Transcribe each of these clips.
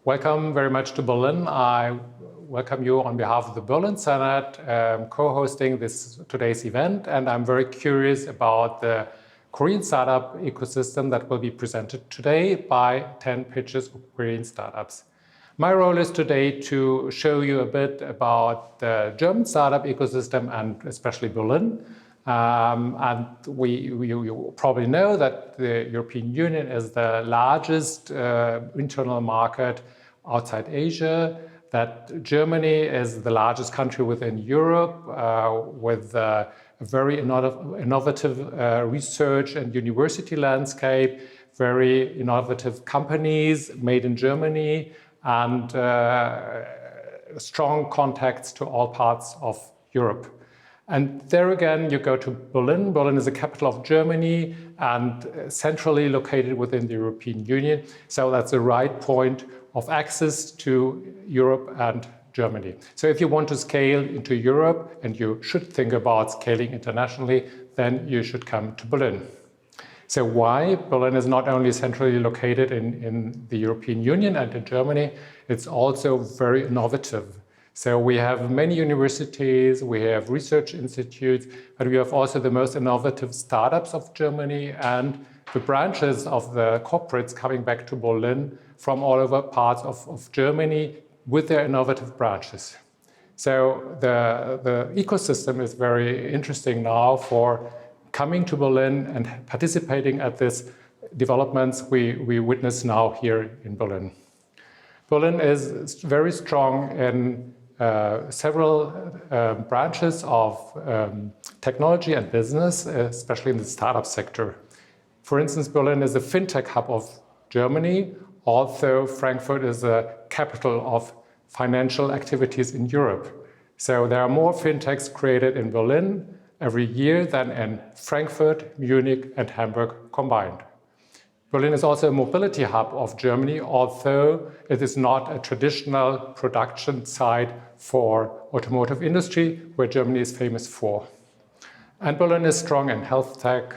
Welcome very much to Berlin. I welcome you on behalf of the Berlin Senate, co-hosting today's event, and I'm very curious about the Korean startup ecosystem that will be presented today by 10 pitches of Korean startups. My role is today to show you a bit about the German startup ecosystem and especially Berlin. You probably know that the European Union is the largest internal market outside Asia, that Germany is the largest country within Europe with a very innovative research and university landscape, very innovative companies made in Germany, and strong contacts to all parts of Europe. And there again, you go to Berlin. Berlin is the capital of Germany and centrally located within the European Union. So that's the right point of access to Europe and Germany. So if you want to scale into Europe, and you should think about scaling internationally, then you should come to Berlin. So why? Berlin is not only centrally located in the European Union and in Germany, it's also very innovative. So we have many universities, we have research institutes, but we have also the most innovative startups of Germany and the branches of the corporates coming back to Berlin from all over parts of Germany with their innovative branches. So the ecosystem is very interesting now for coming to Berlin and participating at these developments we witness now here in Berlin. Berlin is very strong in several branches of technology and business, especially in the startup sector. For instance, Berlin is the fintech hub of Germany, although Frankfurt is the capital of financial activities in Europe. So there are more fintechs created in Berlin every year than in Frankfurt, Munich, and Hamburg combined. Berlin is also a mobility hub of Germany, although it is not a traditional production site for automotive industry, where Germany is famous for. And Berlin is strong in health tech,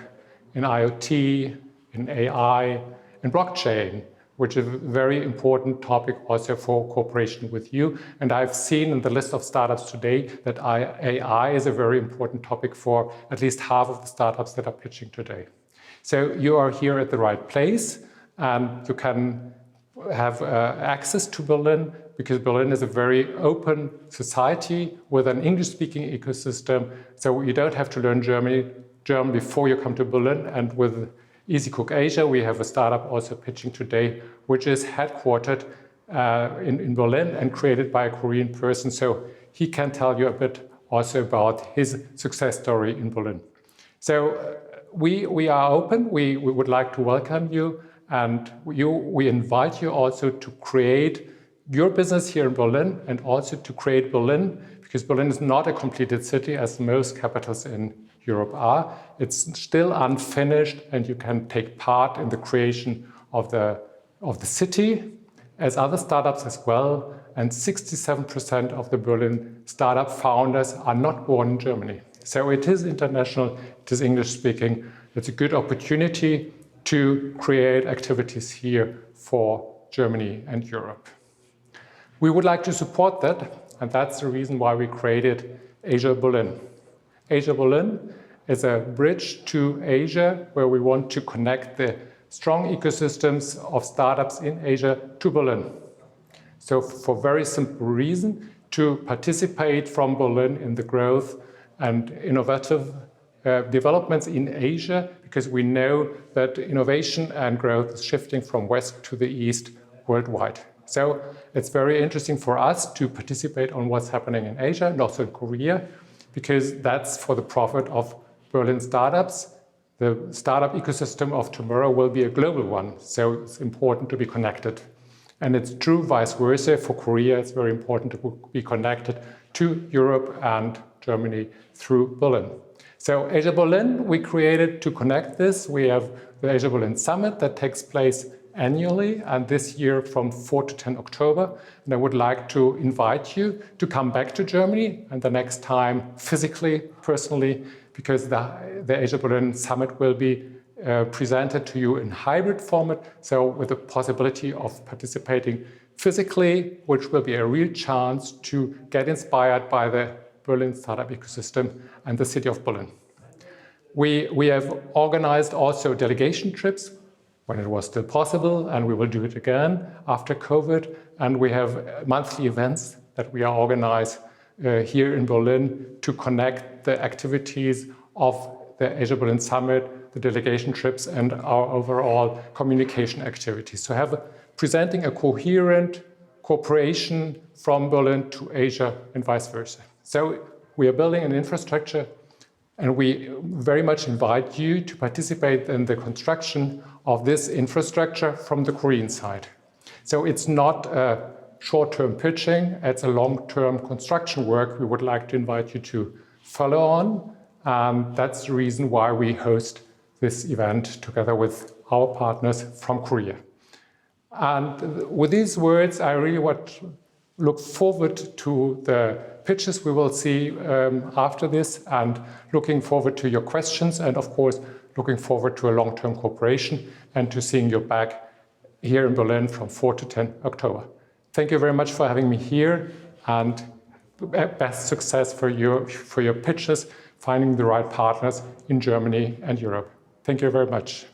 in IoT, in AI, in blockchain, which is a very important topic also for cooperation with you. And I've seen in the list of startups today that AI is a very important topic for at least half of the startups that are pitching today. So you are here at the right place, and you can have access to Berlin because Berlin is a very open society with an English-speaking ecosystem. So you don't have to learn German before you come to Berlin. And with Easy Cook Asia, we have a startup also pitching today, which is headquartered in Berlin and created by a Korean person. So he can tell you a bit also about his success story in Berlin. So we are open. We would like to welcome you, and we invite you also to create your business here in Berlin and also to create Berlin, because Berlin is not a completed city as most capitals in Europe are. It's still unfinished, and you can take part in the creation of the city as other startups as well. And 67% of the Berlin startup founders are not born in Germany. So it is international, it is English speaking. It's a good opportunity to create activities here for Germany and Europe. We would like to support that, and that's the reason why we created AzerbaijanBerlin. AzerbaijanBerlin is a bridge to Asia where we want to connect the strong ecosystems of startups in Asia to Berlin. So for very simple reason, to participate from Berlin in the growth and innovative developments in Asia, because we know that innovation and growth is shifting from west to the east worldwide. So it's very interesting for us to participate on what's happening in Asia and also in Korea, because that's for the profit of Berlin startups. The startup ecosystem of tomorrow will be a global one, so it's important to be connected. And it's true vice versa. For Korea, it's very important to be connected to Europe and Germany through Berlin. So AzerbaijanBerlin, we created to connect this. We have the AzerbaijanBerlin Summit that takes place annually, and this year from 4 to 10 October. And I would like to invite you to come back to Germany, and the next time physically, personally, because the AzerbaijanBerlin Summit will be presented to you in hybrid format, so with the possibility of participating physically, which will be a real chance to get inspired by the Berlin startup ecosystem and the city of Berlin. We have organized also delegation trips when it was still possible, and we will do it again after COVID. And we have monthly events that we are organized here in Berlin to connect the activities of the Asia Berlin Summit, the delegation trips, and our overall communication activities. So presenting a coherent cooperation from Berlin to Asia and vice versa. So we are building an infrastructure, and we very much invite you to participate in the construction of this infrastructure from the Korean side. So it's not a short-term pitching, it's a long-term construction work we would like to invite you to follow on. And that's the reason why we host this event together with our partners from Korea. And with these words, I really look forward to the pitches we will see after this, and looking forward to your questions, and of course, looking forward to a long-term cooperation and to seeing you back here in Berlin from 4 to 10 October. Thank you very much for having me here, and best success for your pitches, finding the right partners in Germany and Europe. Thank you very much.